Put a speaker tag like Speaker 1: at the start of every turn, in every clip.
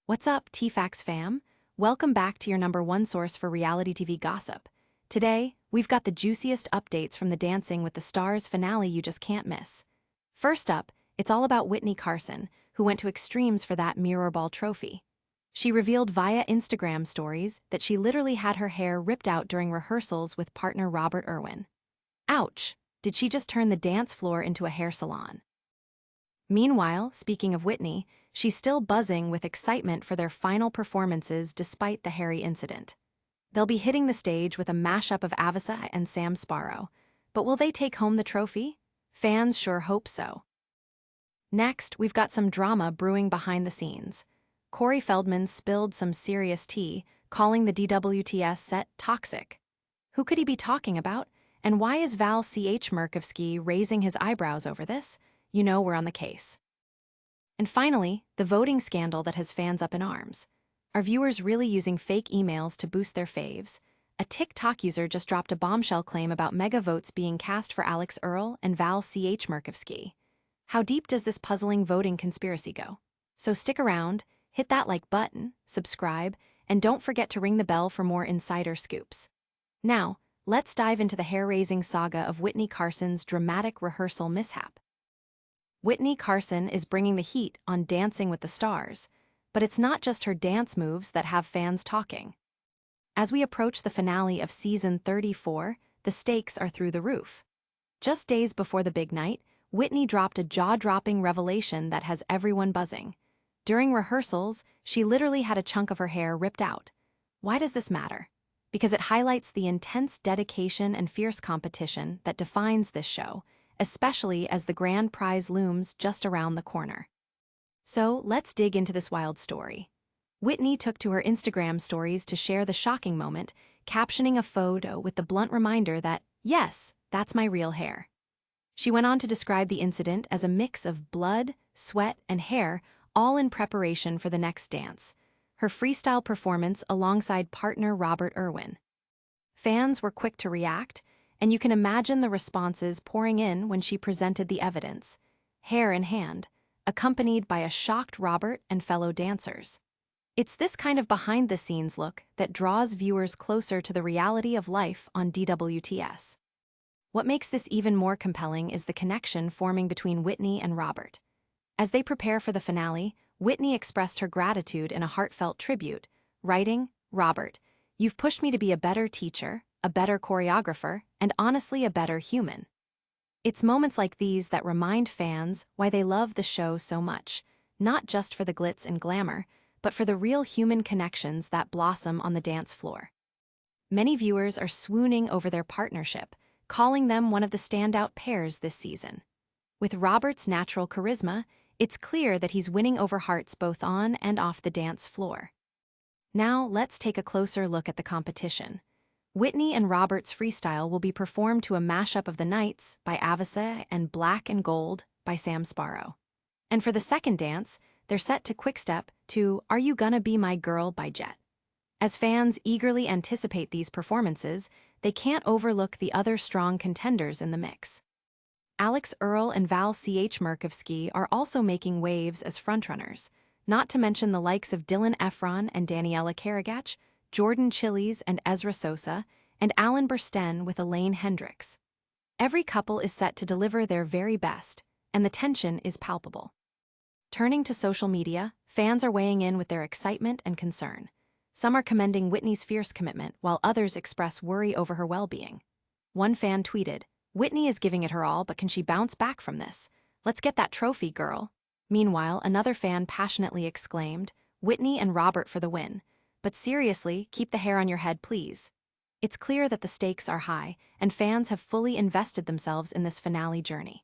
Speaker 1: What's up, TFacts fam? Welcome back to your #1 source for reality TV gossip. Today, we've got the juiciest updates from the Dancing with the Stars finale you just can't miss. First up, it's all about Witney Carson, who went to extremes for that mirror ball trophy. She revealed via Instagram stories that she literally had her hair ripped out during rehearsals with partner Robert Irwin. Ouch! Did she just turn the dance floor into a hair salon? Meanwhile, speaking of Witney, she's still buzzing with excitement for their final performances despite the hairy incident. They'll be hitting the stage with a mashup of Avisa and Sam Sparrow. But will they take home the trophy? Fans sure hope so. Next, we've got some drama brewing behind the scenes. Corey Feldman spilled some serious tea, calling the DWTS set toxic. Who could he be talking about? And why is Val Chmerkovskiy raising his eyebrows over this? You know we're on the case. And finally, the voting scandal that has fans up in arms. Are viewers really using fake emails to boost their faves? A TikTok user just dropped a bombshell claim about mega votes being cast for Alex Earl and Val Chmerkovskiy. How deep does this puzzling voting conspiracy go? So stick around, hit that like button, subscribe, and don't forget to ring the bell for more insider scoops. Now, let's dive into the hair-raising saga of Witney Carson's dramatic rehearsal mishap. Witney Carson is bringing the heat on Dancing with the Stars, but it's not just her dance moves that have fans talking. As we approach the finale of season 34, the stakes are through the roof. Just days before the big night, Witney dropped a jaw-dropping revelation that has everyone buzzing. During rehearsals, she literally had a chunk of her hair ripped out. Why does this matter? Because it highlights the intense dedication and fierce competition that defines this show, especially as the grand prize looms just around the corner. So let's dig into this wild story. Witney took to her Instagram stories to share the shocking moment, captioning a photo with the blunt reminder that, yes, that's my real hair. She went on to describe the incident as a mix of blood, sweat, and hair, all in preparation for the next dance, her freestyle performance alongside partner Robert Irwin. Fans were quick to react, and you can imagine the responses pouring in when she presented the evidence, hair in hand, accompanied by a shocked Robert and fellow dancers. It's this kind of behind-the-scenes look that draws viewers closer to the reality of life on DWTS. What makes this even more compelling is the connection forming between Witney and Robert. As they prepare for the finale, Witney expressed her gratitude in a heartfelt tribute, writing, "Robert, you've pushed me to be a better teacher, a better choreographer, and honestly a better human." It's moments like these that remind fans why they love the show so much, not just for the glitz and glamour, but for the real human connections that blossom on the dance floor. Many viewers are swooning over their partnership, calling them one of the standout pairs this season. With Robert's natural charisma, it's clear that he's winning over hearts both on and off the dance floor. Now let's take a closer look at the competition. Witney and Robert's freestyle will be performed to a mashup of The Nights by Avisa and Black and Gold by Sam Sparrow. And for the second dance, they're set to quickstep to Are You Gonna Be My Girl by Jet. As fans eagerly anticipate these performances, they can't overlook the other strong contenders in the mix. Alex Earl and Val Chmerkovskiy are also making waves as frontrunners, not to mention the likes of Dylan Efron and Daniela Karagach, Jordan Chiles and Ezra Sosa, and Alan Burstyn with Elaine Hendricks. Every couple is set to deliver their very best, and the tension is palpable. Turning to social media, fans are weighing in with their excitement and concern. Some are commending Witney's fierce commitment, while others express worry over her well-being. One fan tweeted, "Witney is giving it her all, but can she bounce back from this? Let's get that trophy, girl." Meanwhile, another fan passionately exclaimed, "Witney and Robert for the win. But seriously, keep the hair on your head, please." It's clear that the stakes are high, and fans have fully invested themselves in this finale journey.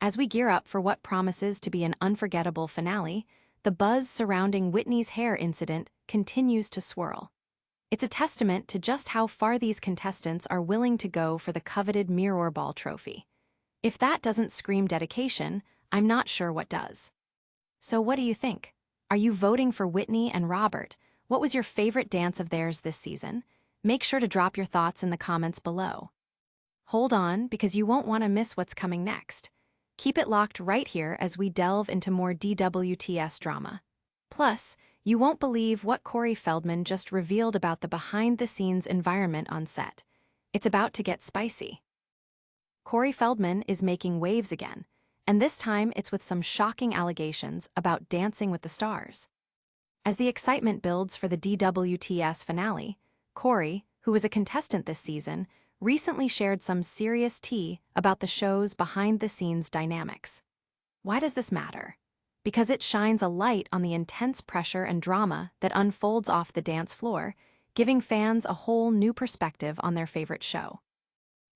Speaker 1: As we gear up for what promises to be an unforgettable finale, the buzz surrounding Witney's hair incident continues to swirl. It's a testament to just how far these contestants are willing to go for the coveted mirror ball trophy. If that doesn't scream dedication, I'm not sure what does. So what do you think? Are you voting for Witney and Robert? What was your favorite dance of theirs this season? Make sure to drop your thoughts in the comments below. Hold on, because you won't want to miss what's coming next. Keep it locked right here as we delve into more DWTS drama. Plus, you won't believe what Corey Feldman just revealed about the behind-the-scenes environment on set. It's about to get spicy. Corey Feldman is making waves again, and this time it's with some shocking allegations about Dancing with the Stars. As the excitement builds for the DWTS finale, Corey, who was a contestant this season, recently shared some serious tea about the show's behind-the-scenes dynamics. Why does this matter? Because it shines a light on the intense pressure and drama that unfolds off the dance floor, giving fans a whole new perspective on their favorite show.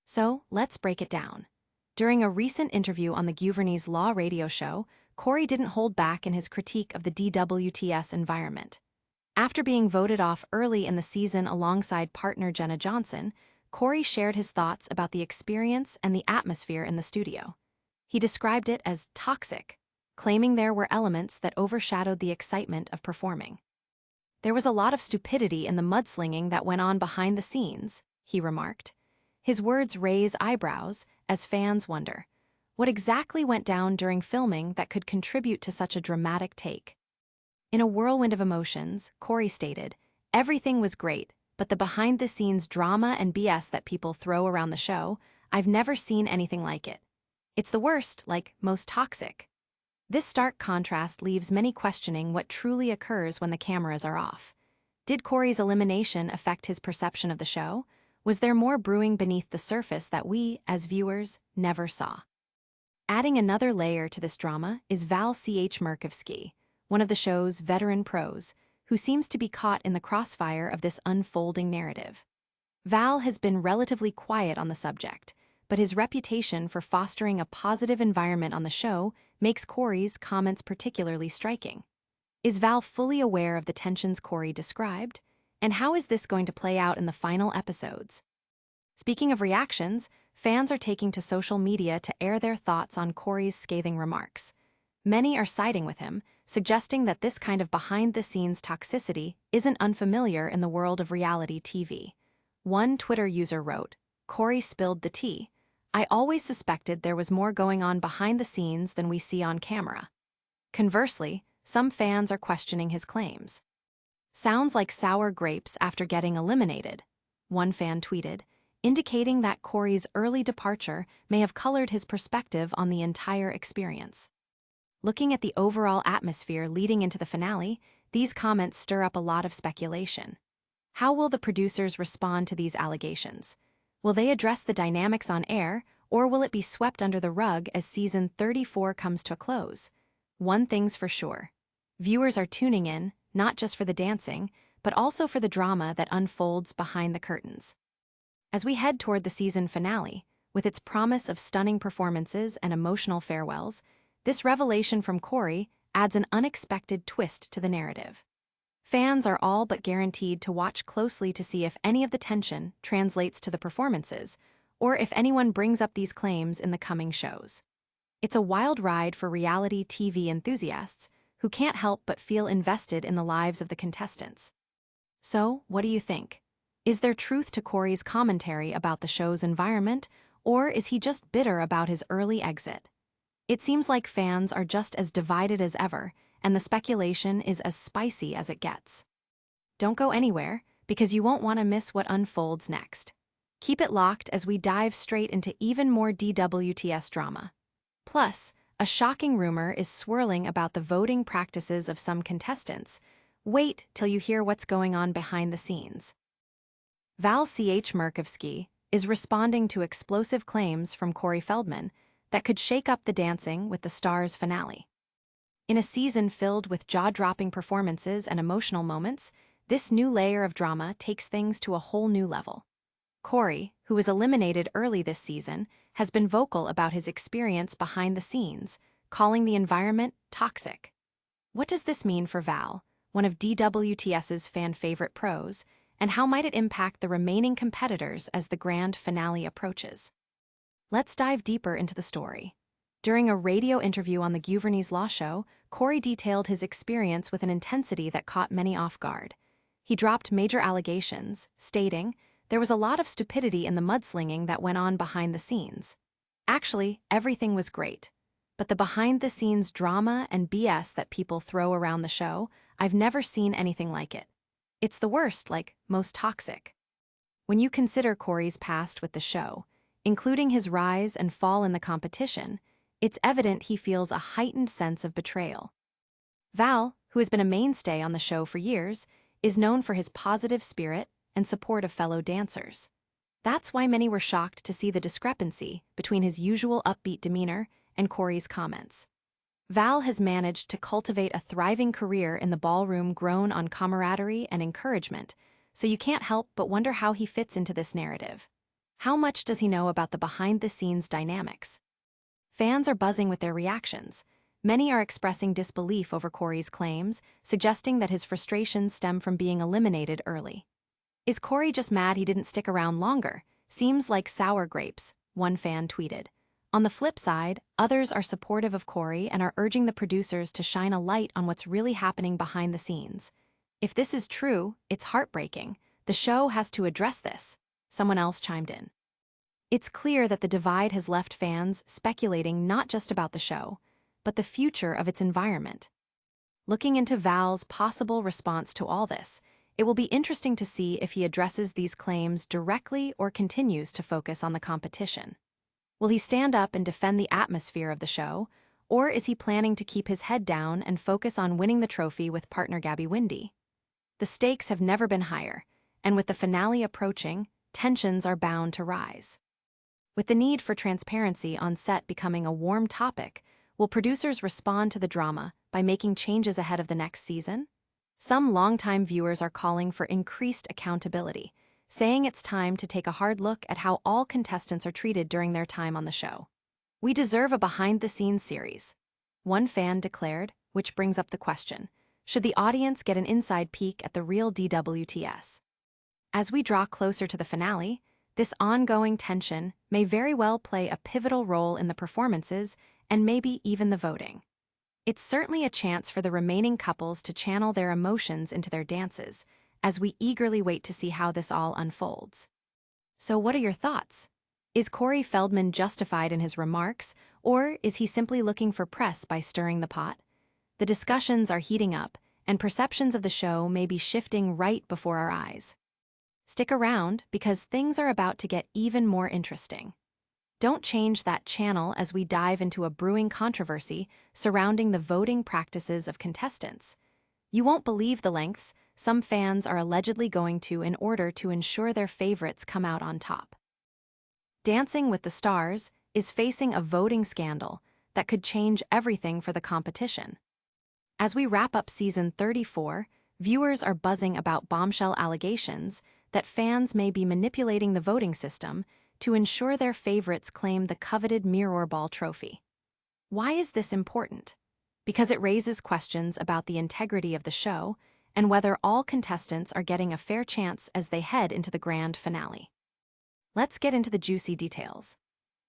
Speaker 1: So, let's break it down. During a recent interview on the Witney's Law radio show, Corey didn't hold back in his critique of the DWTS environment. After being voted off early in the season alongside partner Jenna Johnson, Corey shared his thoughts about the experience and the atmosphere in the studio. He described it as toxic, claiming there were elements that overshadowed the excitement of performing. There was a lot of stupidity in the mudslinging that went on behind the scenes, he remarked. His words raise eyebrows as fans wonder, what exactly went down during filming that could contribute to such a dramatic take? In a whirlwind of emotions, Corey stated, "Everything was great, but the behind-the-scenes drama and BS that people throw around the show, I've never seen anything like it. It's the worst, like, most toxic." This stark contrast leaves many questioning what truly occurs when the cameras are off. Did Corey's elimination affect his perception of the show? Was there more brewing beneath the surface that we, as viewers, never saw? Adding another layer to this drama is Val Chmerkovskiy, one of the show's veteran pros, who seems to be caught in the crossfire of this unfolding narrative. Val has been relatively quiet on the subject, but his reputation for fostering a positive environment on the show makes Corey's comments particularly striking. Is Val fully aware of the tensions Corey described? And how is this going to play out in the final episodes? Speaking of reactions, fans are taking to social media to air their thoughts on Corey's scathing remarks. Many are siding with him, suggesting that this kind of behind-the-scenes toxicity isn't unfamiliar in the world of reality TV. One Twitter user wrote, "Corey spilled the tea. I always suspected there was more going on behind the scenes than we see on camera." Conversely, some fans are questioning his claims. "Sounds like sour grapes after getting eliminated," one fan tweeted, indicating that Corey's early departure may have colored his perspective on the entire experience. Looking at the overall atmosphere leading into the finale, these comments stir up a lot of speculation. How will the producers respond to these allegations? Will they address the dynamics on air, or will it be swept under the rug as season 34 comes to a close? One thing's for sure. Viewers are tuning in, not just for the dancing, but also for the drama that unfolds behind the curtains. As we head toward the season finale, with its promise of stunning performances and emotional farewells, this revelation from Corey adds an unexpected twist to the narrative. Fans are all but guaranteed to watch closely to see if any of the tension translates to the performances, or if anyone brings up these claims in the coming shows. It's a wild ride for reality TV enthusiasts who can't help but feel invested in the lives of the contestants. So, what do you think? Is there truth to Corey's commentary about the show's environment, or is he just bitter about his early exit? It seems like fans are just as divided as ever, and the speculation is as spicy as it gets. Don't go anywhere, because you won't want to miss what unfolds next. Keep it locked as we dive straight into even more DWTS drama. Plus, a shocking rumor is swirling about the voting practices of some contestants. Wait till you hear what's going on behind the scenes. Val Chmerkovskiy is responding to explosive claims from Corey Feldman that could shake up the Dancing with the Stars finale. In a season filled with jaw-dropping performances and emotional moments, this new layer of drama takes things to a whole new level. Corey, who was eliminated early this season, has been vocal about his experience behind the scenes, calling the environment toxic. What does this mean for Val, one of DWTS's fan-favorite pros, and how might it impact the remaining competitors as the grand finale approaches? Let's dive deeper into the story. During a radio interview on the Witney's Law show, Corey detailed his experience with an intensity that caught many off guard. He dropped major allegations, stating, "There was a lot of stupidity in the mudslinging that went on behind the scenes. Actually, everything was great. But the behind-the-scenes drama and BS that people throw around the show, I've never seen anything like it. It's the worst, like, most toxic. When you consider Corey's past with the show, including his rise and fall in the competition, it's evident he feels a heightened sense of betrayal. Val, who has been a mainstay on the show for years, is known for his positive spirit and support of fellow dancers. That's why many were shocked to see the discrepancy between his usual upbeat demeanor and Corey's comments. Val has managed to cultivate a thriving career in the ballroom grown on camaraderie and encouragement, so you can't help but wonder how he fits into this narrative. How much does he know about the behind-the-scenes dynamics? Fans are buzzing with their reactions. Many are expressing disbelief over Corey's claims, suggesting that his frustrations stem from being eliminated early. Is Corey just mad he didn't stick around longer? Seems like sour grapes, one fan tweeted. On the flip side, others are supportive of Corey and are urging the producers to shine a light on what's really happening behind the scenes. If this is true, it's heartbreaking. The show has to address this, someone else chimed in. It's clear that the divide has left fans speculating not just about the show, but the future of its environment. Looking into Val's possible response to all this, it will be interesting to see if he addresses these claims directly or continues to focus on the competition. Will he stand up and defend the atmosphere of the show, or is he planning to keep his head down and focus on winning the trophy with partner Gabby Windey? The stakes have never been higher, and with the finale approaching, tensions are bound to rise. With the need for transparency on set becoming a warm topic, will producers respond to the drama by making changes ahead of the next season? Some longtime viewers are calling for increased accountability, saying it's time to take a hard look at how all contestants are treated during their time on the show. We deserve a behind-the-scenes series, one fan declared, which brings up the question, should the audience get an inside peek at the real DWTS? As we draw closer to the finale, this ongoing tension may very well play a pivotal role in the performances and maybe even the voting. It's certainly a chance for the remaining couples to channel their emotions into their dances, as we eagerly wait to see how this all unfolds. So what are your thoughts? Is Corey Feldman justified in his remarks, or is he simply looking for press by stirring the pot? The discussions are heating up, and perceptions of the show may be shifting right before our eyes. Stick around, because things are about to get even more interesting. Don't change that channel as we dive into a brewing controversy surrounding the voting practices of contestants. You won't believe the lengths some fans are allegedly going to in order to ensure their favorites come out on top. Dancing with the Stars is facing a voting scandal that could change everything for the competition. As we wrap up season 34, viewers are buzzing about bombshell allegations that fans may be manipulating the voting system to ensure their favorites claim the coveted Mirror Ball trophy. Why is this important? Because it raises questions about the integrity of the show and whether all contestants are getting a fair chance as they head into the grand finale. Let's get into the juicy details.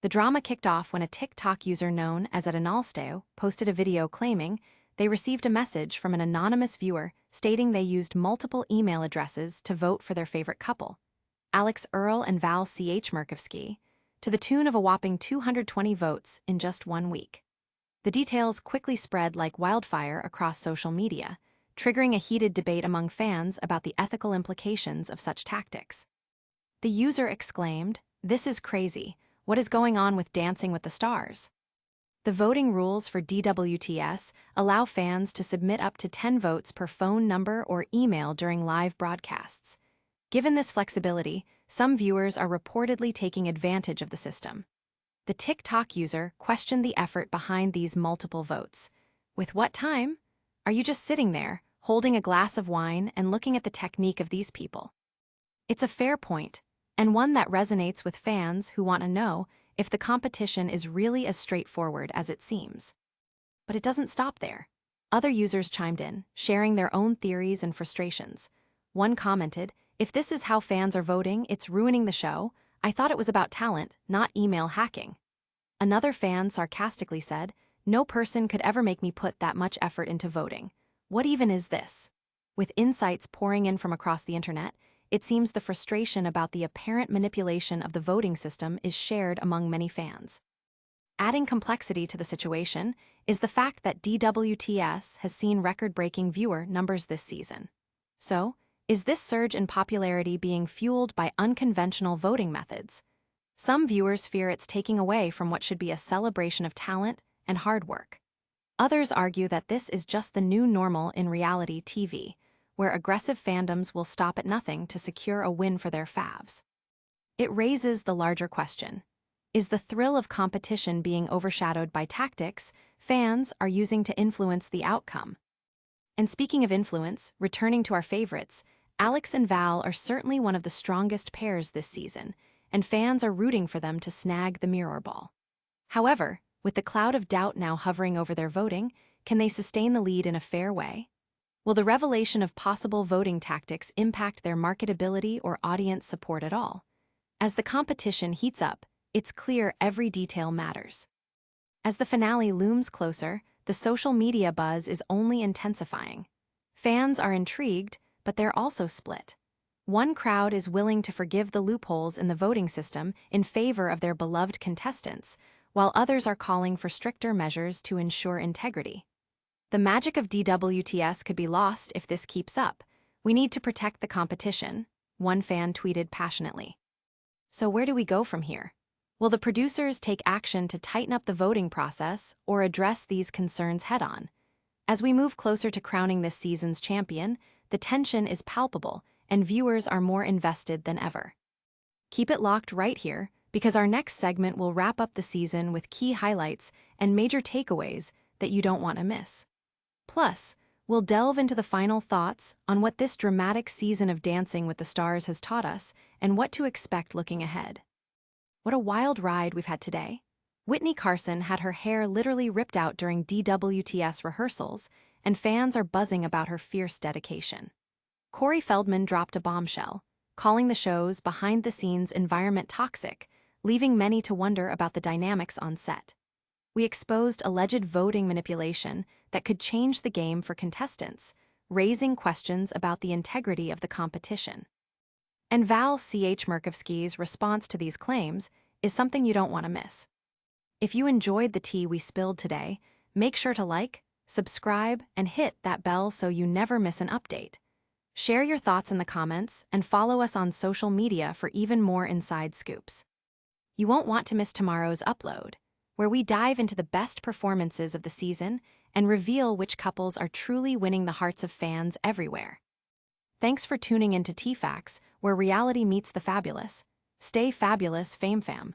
Speaker 1: The drama kicked off when a TikTok user known as @analsteo posted a video claiming they received a message from an anonymous viewer stating they used multiple email addresses to vote for their favorite couple, Alex Earl and Val Chmerkovskiy, to the tune of a whopping 220 votes in just 1 week. The details quickly spread like wildfire across social media, triggering a heated debate among fans about the ethical implications of such tactics. The user exclaimed, "This is crazy. What is going on with Dancing with the Stars?" The voting rules for DWTS allow fans to submit up to 10 votes per phone number or email during live broadcasts. Given this flexibility, some viewers are reportedly taking advantage of the system. The TikTok user questioned the effort behind these multiple votes. With what time? Are you just sitting there, holding a glass of wine and looking at the technique of these people? It's a fair point, and one that resonates with fans who want to know if the competition is really as straightforward as it seems. But it doesn't stop there. Other users chimed in, sharing their own theories and frustrations. One commented, "If this is how fans are voting, it's ruining the show. I thought it was about talent, not email hacking." Another fan sarcastically said, "No person could ever make me put that much effort into voting. What even is this?" With insights pouring in from across the internet, it seems the frustration about the apparent manipulation of the voting system is shared among many fans. Adding complexity to the situation is the fact that DWTS has seen record-breaking viewer numbers this season. So, is this surge in popularity being fueled by unconventional voting methods? Some viewers fear it's taking away from what should be a celebration of talent and hard work. Others argue that this is just the new normal in reality TV, where aggressive fandoms will stop at nothing to secure a win for their favs. It raises the larger question. Is the thrill of competition being overshadowed by tactics fans are using to influence the outcome? And speaking of influence, returning to our favorites, Alex and Val are certainly one of the strongest pairs this season, and fans are rooting for them to snag the mirror ball. However, with the cloud of doubt now hovering over their voting, can they sustain the lead in a fair way? Will the revelation of possible voting tactics impact their marketability or audience support at all? As the competition heats up, it's clear every detail matters. As the finale looms closer, the social media buzz is only intensifying. Fans are intrigued, but they're also split. One crowd is willing to forgive the loopholes in the voting system in favor of their beloved contestants, while others are calling for stricter measures to ensure integrity. The magic of DWTS could be lost if this keeps up. We need to protect the competition, one fan tweeted passionately. So where do we go from here? Will the producers take action to tighten up the voting process or address these concerns head-on? As we move closer to crowning this season's champion, the tension is palpable and viewers are more invested than ever. Keep it locked right here, because our next segment will wrap up the season with key highlights and major takeaways that you don't want to miss. Plus, we'll delve into the final thoughts on what this dramatic season of Dancing with the Stars has taught us and what to expect looking ahead. What a wild ride we've had today. Witney Carson had her hair literally ripped out during DWTS rehearsals, and fans are buzzing about her fierce dedication. Feldman dropped a bombshell, calling the show's behind-the-scenes environment toxic, leaving many to wonder about the dynamics on set. We exposed alleged voting manipulation that could change the game for contestants, raising questions about the integrity of the competition. And Val Chmerkovskiy's response to these claims is something you don't want to miss. If you enjoyed the tea we spilled today, make sure to like, subscribe, and hit that bell so you never miss an update. Share your thoughts in the comments and follow us on social media for even more inside scoops. You won't want to miss tomorrow's upload, where we dive into the best performances of the season and reveal which couples are truly winning the hearts of fans everywhere. Thanks for tuning into TFacts, where reality meets the fabulous. Stay fabulous, FameFam.